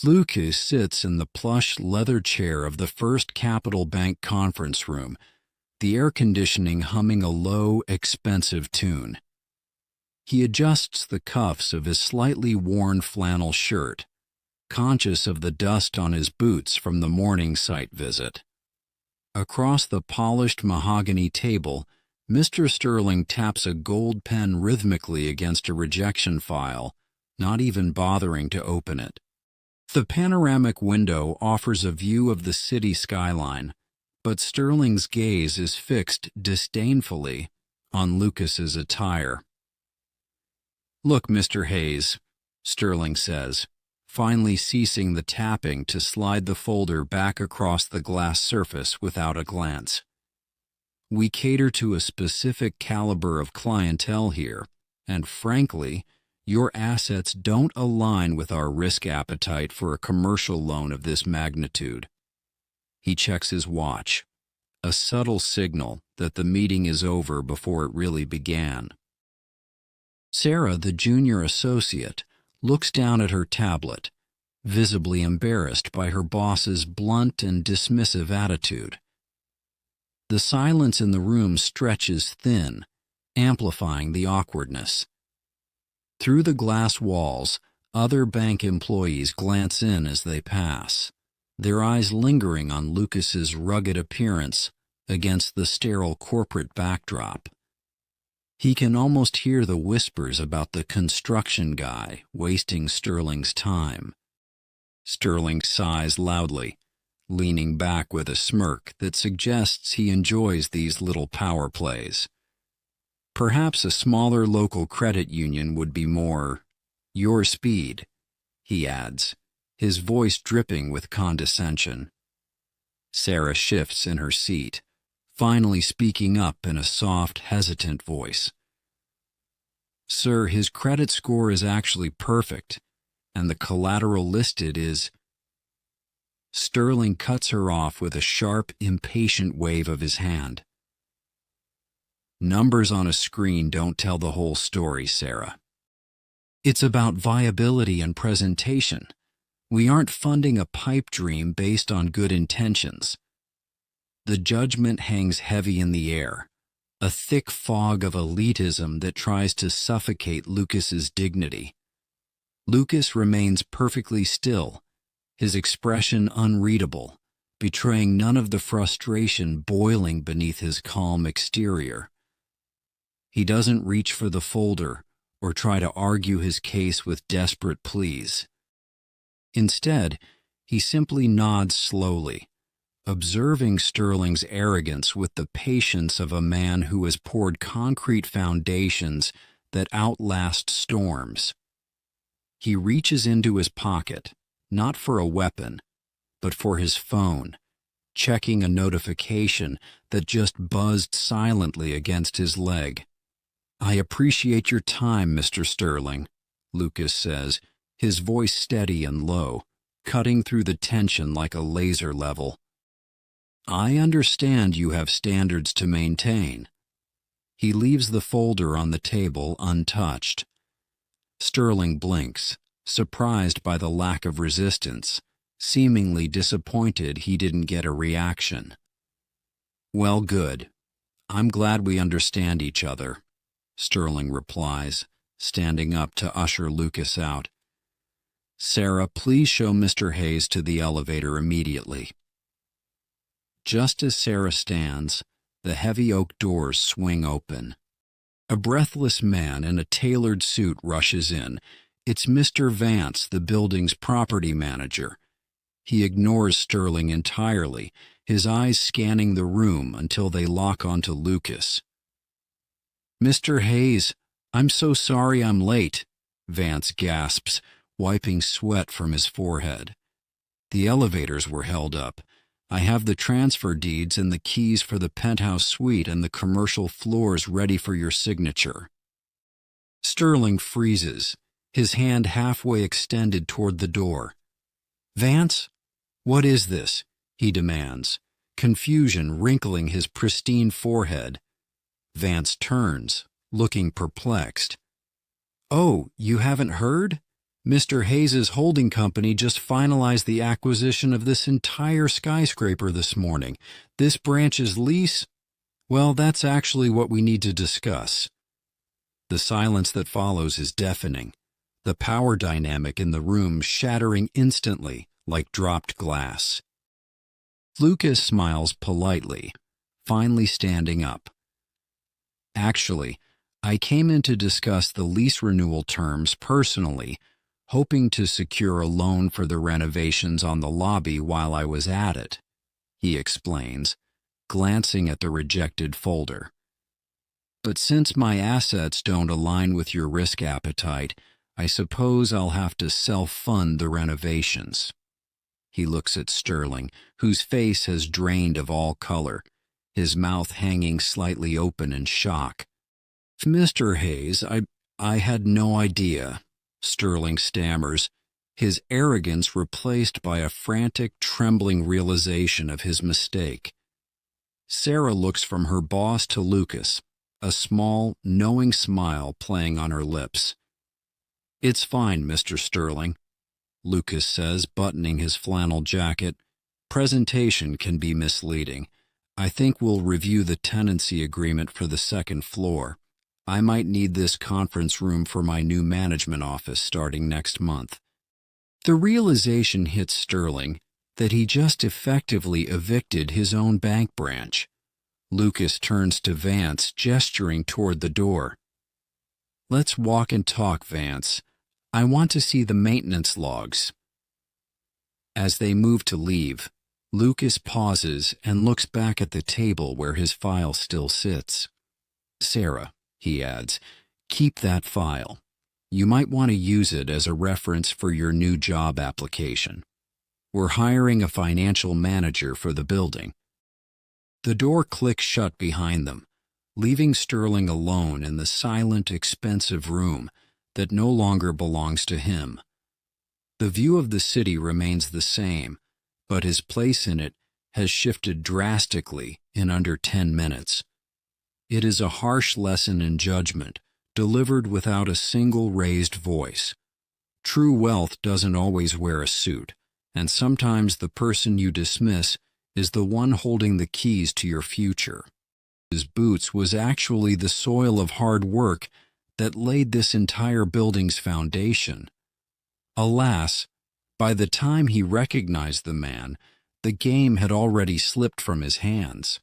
Lucas sits in the plush leather chair of the First Capital Bank conference room, the air conditioning humming a low, expensive tune. He adjusts the cuffs of his slightly worn flannel shirt, conscious of the dust on his boots from the morning site visit. Across the polished mahogany table, Mr. Sterling taps a gold pen rhythmically against a rejection file, not even bothering to open it. The panoramic window offers a view of the city skyline, but Sterling's gaze is fixed disdainfully on Lucas's attire. "Look, Mr. Hayes," Sterling says, finally ceasing the tapping to slide the folder back across the glass surface without a glance. "We cater to a specific caliber of clientele here, and frankly, your assets don't align with our risk appetite for a commercial loan of this magnitude." He checks his watch, a subtle signal that the meeting is over before it really began. Sarah, the junior associate, looks down at her tablet, visibly embarrassed by her boss's blunt and dismissive attitude. The silence in the room stretches thin, amplifying the awkwardness. Through the glass walls, other bank employees glance in as they pass, their eyes lingering on Lucas's rugged appearance against the sterile corporate backdrop. He can almost hear the whispers about the construction guy wasting Sterling's time. Sterling sighs loudly, leaning back with a smirk that suggests he enjoys these little power plays. Perhaps a smaller local credit union would be more your speed, he adds, his voice dripping with condescension. Sarah shifts in her seat, finally speaking up in a soft, hesitant voice. "Sir, his credit score is actually perfect, and the collateral listed is—" Sterling cuts her off with a sharp, impatient wave of his hand. "Numbers on a screen don't tell the whole story, Sarah. It's about viability and presentation. We aren't funding a pipe dream based on good intentions." The judgment hangs heavy in the air, a thick fog of elitism that tries to suffocate Lucas's dignity. Lucas remains perfectly still, his expression unreadable, betraying none of the frustration boiling beneath his calm exterior. He doesn't reach for the folder or try to argue his case with desperate pleas. Instead, he simply nods slowly, observing Sterling's arrogance with the patience of a man who has poured concrete foundations that outlast storms. He reaches into his pocket, not for a weapon, but for his phone, checking a notification that just buzzed silently against his leg. "I appreciate your time, Mr. Sterling," Lucas says, his voice steady and low, cutting through the tension like a laser level. "I understand you have standards to maintain." He leaves the folder on the table untouched. Sterling blinks, surprised by the lack of resistance, seemingly disappointed he didn't get a reaction. "Well, good. I'm glad we understand each other," Sterling replies, standing up to usher Lucas out. "Sarah, please show Mr. Hayes to the elevator immediately." Just as Sarah stands, the heavy oak doors swing open. A breathless man in a tailored suit rushes in. It's Mr. Vance, the building's property manager. He ignores Sterling entirely, his eyes scanning the room until they lock onto Lucas. "Mr. Hayes, I'm so sorry I'm late," Vance gasps, wiping sweat from his forehead. "The elevators were held up. I have the transfer deeds and the keys for the penthouse suite and the commercial floors ready for your signature." Sterling freezes, his hand halfway extended toward the door. "Vance, what is this?" he demands, confusion wrinkling his pristine forehead. Vance turns, looking perplexed. "Oh, you haven't heard?" Mr. Hayes's holding company just finalized the acquisition of this entire skyscraper this morning. This branch's lease, well, that's actually what we need to discuss. The silence that follows is deafening, the power dynamic in the room shattering instantly like dropped glass. Lucas smiles politely, finally standing up. Actually, I came in to discuss the lease renewal terms personally, hoping to secure a loan for the renovations on the lobby while I was at it, he explains, glancing at the rejected folder. But since my assets don't align with your risk appetite, I suppose I'll have to self-fund the renovations. He looks at Sterling, whose face has drained of all color, his mouth hanging slightly open in shock. Mr. Hayes, I had no idea, Sterling stammers, his arrogance replaced by a frantic, trembling realization of his mistake. Sarah looks from her boss to Lucas, a small, knowing smile playing on her lips. It's fine, Mr. Sterling, Lucas says, buttoning his flannel jacket. Presentation can be misleading. I think we'll review the tenancy agreement for the second floor. I might need this conference room for my new management office starting next month. The realization hits Sterling that he just effectively evicted his own bank branch. Lucas turns to Vance, gesturing toward the door. Let's walk and talk, Vance. I want to see the maintenance logs. As they move to leave, Lucas pauses and looks back at the table where his file still sits. Sarah, he adds, keep that file. You might want to use it as a reference for your new job application. We're hiring a financial manager for the building. The door clicks shut behind them, leaving Sterling alone in the silent, expensive room that no longer belongs to him. The view of the city remains the same, but his place in it has shifted drastically in under 10 minutes. It is a harsh lesson in judgment, delivered without a single raised voice. True wealth doesn't always wear a suit, and sometimes the person you dismiss is the one holding the keys to your future. His boots was actually the soil of hard work that laid this entire building's foundation. Alas, by the time he recognized the man, the game had already slipped from his hands.